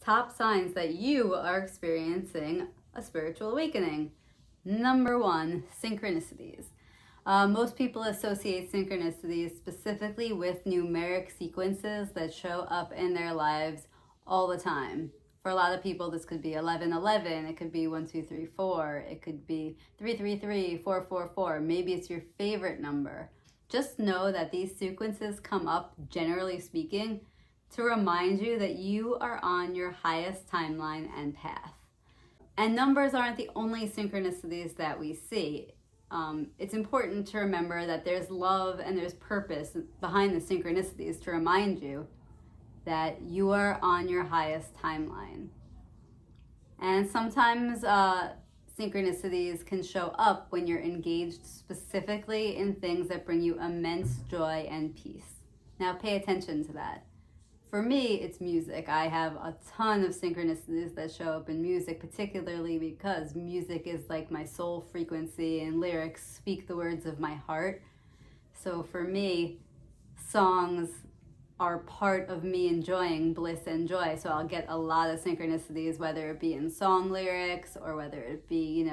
top signs that you are experiencing a spiritual awakening. Number one, synchronicities. Most people associate synchronicities specifically with numeric sequences that show up in their lives all the time. For a lot of people, this could be 1111, it could be 1234, it could be 333, 444. Maybe it's your favorite number. Just know that these sequences come up, generally speaking, to remind you that you are on your highest timeline and path. And numbers aren't the only synchronicities that we see. It's important to remember that there's love and there's purpose behind the synchronicities to remind you that you are on your highest timeline. And sometimes synchronicities can show up when you're engaged specifically in things that bring you immense joy and peace. Now pay attention to that. For me, it's music. I have a ton of synchronicities that show up in music, particularly because music is like my soul frequency and lyrics speak the words of my heart. So for me, songs are part of me enjoying bliss and joy. So I'll get a lot of synchronicities, whether it be in song lyrics or whether it be,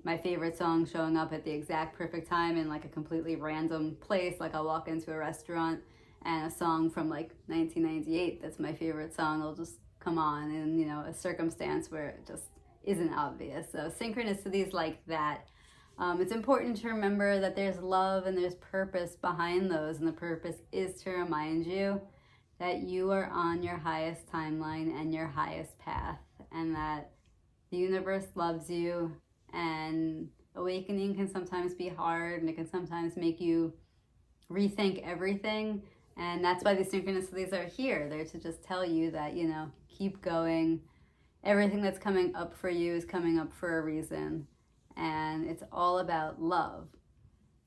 my favorite song showing up at the exact perfect time in like a completely random place. Like I'll walk into a restaurant and a song from like 1998 that's my favorite song will just come on in a circumstance where it just isn't obvious. So synchronicities like that, it's important to remember that there's love and there's purpose behind those, and the purpose is to remind you that you are on your highest timeline and your highest path, and that the universe loves you. And awakening can sometimes be hard, and it can sometimes make you rethink everything. And that's why the synchronicities are here. They're to just tell you that, keep going. Everything that's coming up for you is coming up for a reason. And it's all about love.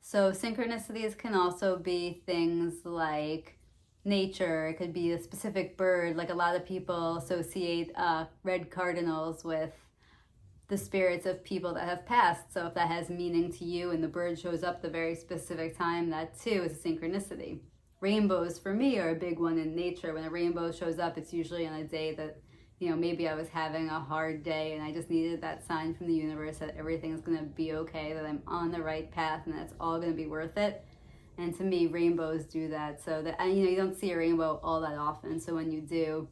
So synchronicities can also be things like nature. It could be a specific bird. Like a lot of people associate red cardinals with the spirits of people that have passed. So if that has meaning to you and the bird shows up the very specific time, that too is a synchronicity. Rainbows for me are a big one in nature. When a rainbow shows up, it's usually on a day that, maybe I was having a hard day and I just needed that sign from the universe that everything's going to be okay, that I'm on the right path and that's all going to be worth it. And to me, rainbows do that. So that, you don't see a rainbow all that often. So when you do,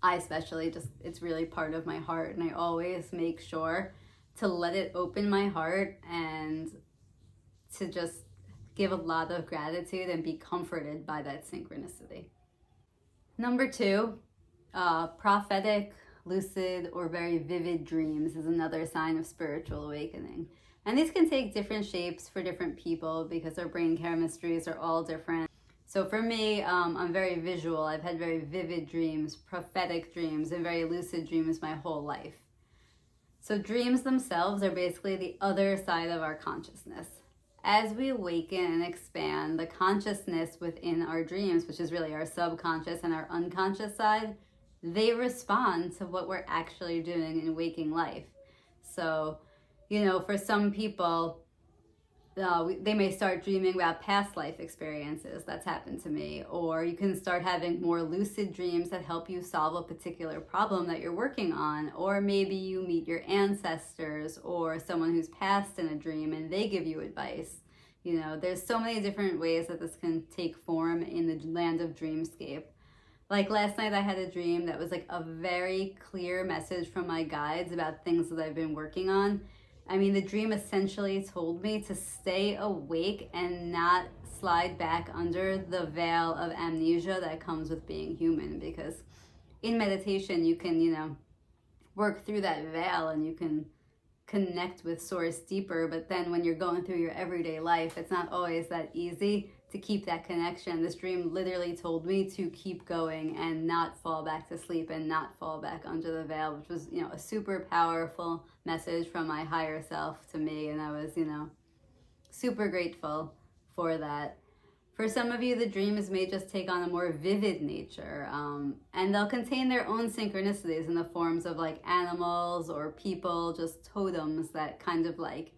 I especially it's really part of my heart. And I always make sure to let it open my heart and to just give a lot of gratitude and be comforted by that synchronicity. Number two, prophetic, lucid, or very vivid dreams is another sign of spiritual awakening. And these can take different shapes for different people because their brain chemistries are all different. So for me, I'm very visual. I've had very vivid dreams, prophetic dreams, and very lucid dreams my whole life. So dreams themselves are basically the other side of our consciousness. As we awaken and expand, the consciousness within our dreams, which is really our subconscious and our unconscious side, they respond to what we're actually doing in waking life. So, for some people, they may start dreaming about past life experiences. That's happened to me. Or you can start having more lucid dreams that help you solve a particular problem that you're working on. Or maybe you meet your ancestors or someone who's passed in a dream and they give you advice. There's so many different ways that this can take form in the land of dreamscape. Like last night I had a dream that was like a very clear message from my guides about things that I've been working on. I mean, the dream essentially told me to stay awake and not slide back under the veil of amnesia that comes with being human. Because in meditation, you can, work through that veil and you can connect with source deeper. But then when you're going through your everyday life, it's not always that easy to keep that connection. This dream literally told me to keep going and not fall back to sleep and not fall back under the veil, which was, a super powerful message from my higher self to me. And I was, super grateful for that. For some of you, the dreams may just take on a more vivid nature, and they'll contain their own synchronicities in the forms of like animals or people, just totems that kind of like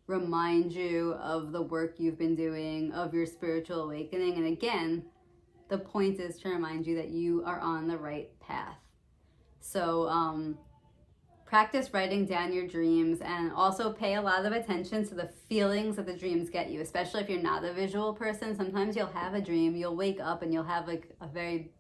remind you of the work you've been doing, of your spiritual awakening. And again, the point is to remind you that you are on the right path. So practice writing down your dreams, and also pay a lot of attention to the feelings that the dreams get you, especially if you're not a visual person. Sometimes you'll have a dream, you'll wake up and you'll have like a very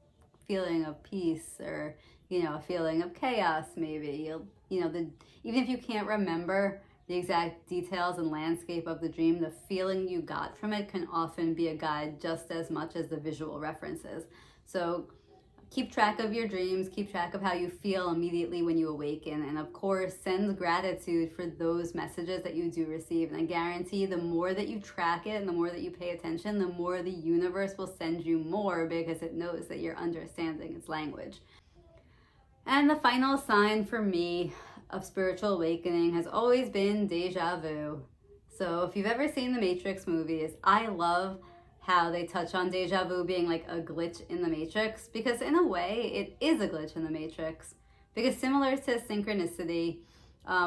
feeling of peace, or a feeling of chaos. Maybe even if you can't remember the exact details and landscape of the dream, the feeling you got from it can often be a guide just as much as the visual references. So keep track of your dreams, keep track of how you feel immediately when you awaken, and of course, send gratitude for those messages that you do receive. And I guarantee the more that you track it and the more that you pay attention, the more the universe will send you more, because it knows that you're understanding its language. And the final sign for me of spiritual awakening has always been deja vu. So if you've ever seen the Matrix movies, I love how they touch on deja vu being like a glitch in the Matrix, because in a way it is a glitch in the Matrix. Because similar to synchronicity,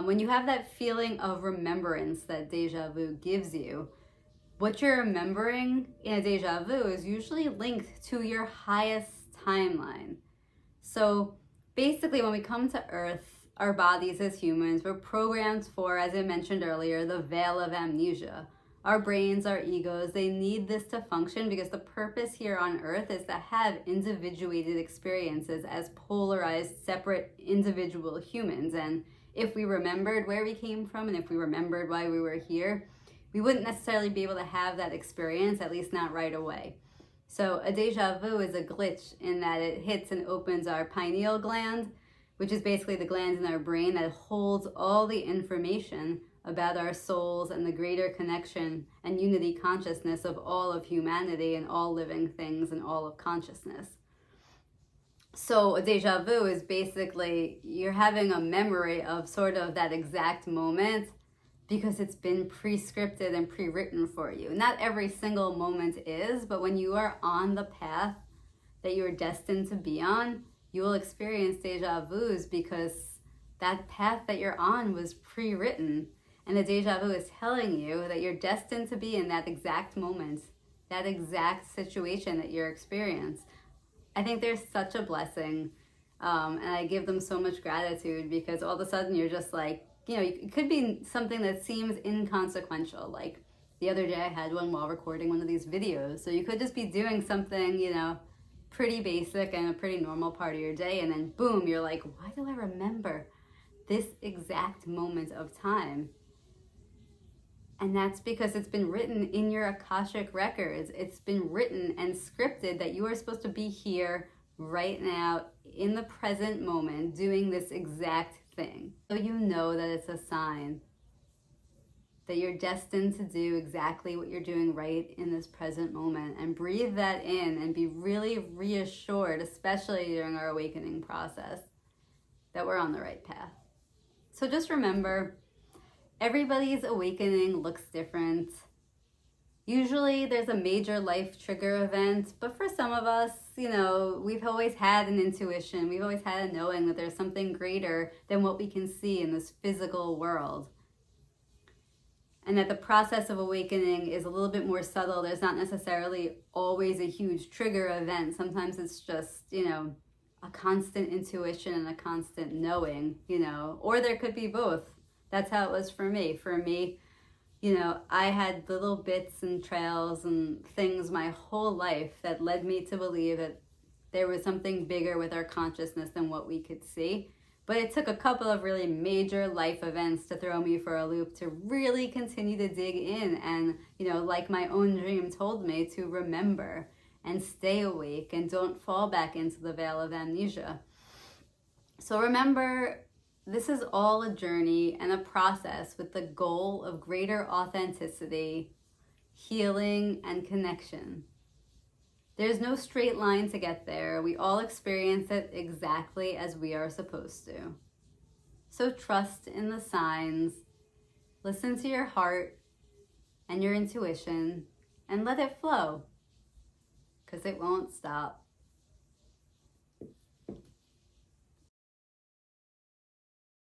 when you have that feeling of remembrance that deja vu gives you, what you're remembering in a deja vu is usually linked to your highest timeline. So basically, when we come to Earth, our bodies as humans, we're programmed for, as I mentioned earlier, the veil of amnesia. Our brains, our egos, they need this to function, because the purpose here on Earth is to have individuated experiences as polarized, separate, individual humans. And if we remembered where we came from, and if we remembered why we were here, we wouldn't necessarily be able to have that experience, at least not right away. So a deja vu is a glitch in that it hits and opens our pineal gland, which is basically the gland in our brain that holds all the information about our souls and the greater connection and unity consciousness of all of humanity and all living things and all of consciousness. So a deja vu is basically you're having a memory of sort of that exact moment, because it's been pre-scripted and pre-written for you. Not every single moment is, but when you are on the path that you are destined to be on, you will experience deja vus, because that path that you're on was pre-written. And the deja vu is telling you that you're destined to be in that exact moment, that exact situation that you're experiencing. I think there's such a blessing, and I give them so much gratitude, because all of a sudden you're just like, it could be something that seems inconsequential. Like the other day I had one while recording one of these videos. So you could just be doing something, pretty basic and a pretty normal part of your day, and then boom, you're like, why do I remember this exact moment of time? And that's because it's been written in your Akashic records. It's been written and scripted that you are supposed to be here right now in the present moment doing this exact thing. So you know that it's a sign that you're destined to do exactly what you're doing right in this present moment. And breathe that in and be really reassured, especially during our awakening process, that we're on the right path. So just remember, everybody's awakening looks different. Usually there's a major life trigger event, but for some of us, we've always had an intuition. We've always had a knowing that there's something greater than what we can see in this physical world. And that the process of awakening is a little bit more subtle. There's not necessarily always a huge trigger event. Sometimes it's just, a constant intuition and a constant knowing, or there could be both. That's how it was for me. For me, I had little bits and trails and things my whole life that led me to believe that there was something bigger with our consciousness than what we could see. But it took a couple of really major life events to throw me for a loop to really continue to dig in and, like my own dream told me, to remember and stay awake and don't fall back into the veil of amnesia. So remember, this is all a journey and a process with the goal of greater authenticity, healing, and connection. There's no straight line to get there. We all experience it exactly as we are supposed to. So trust in the signs, listen to your heart and your intuition, and let it flow, because it won't stop.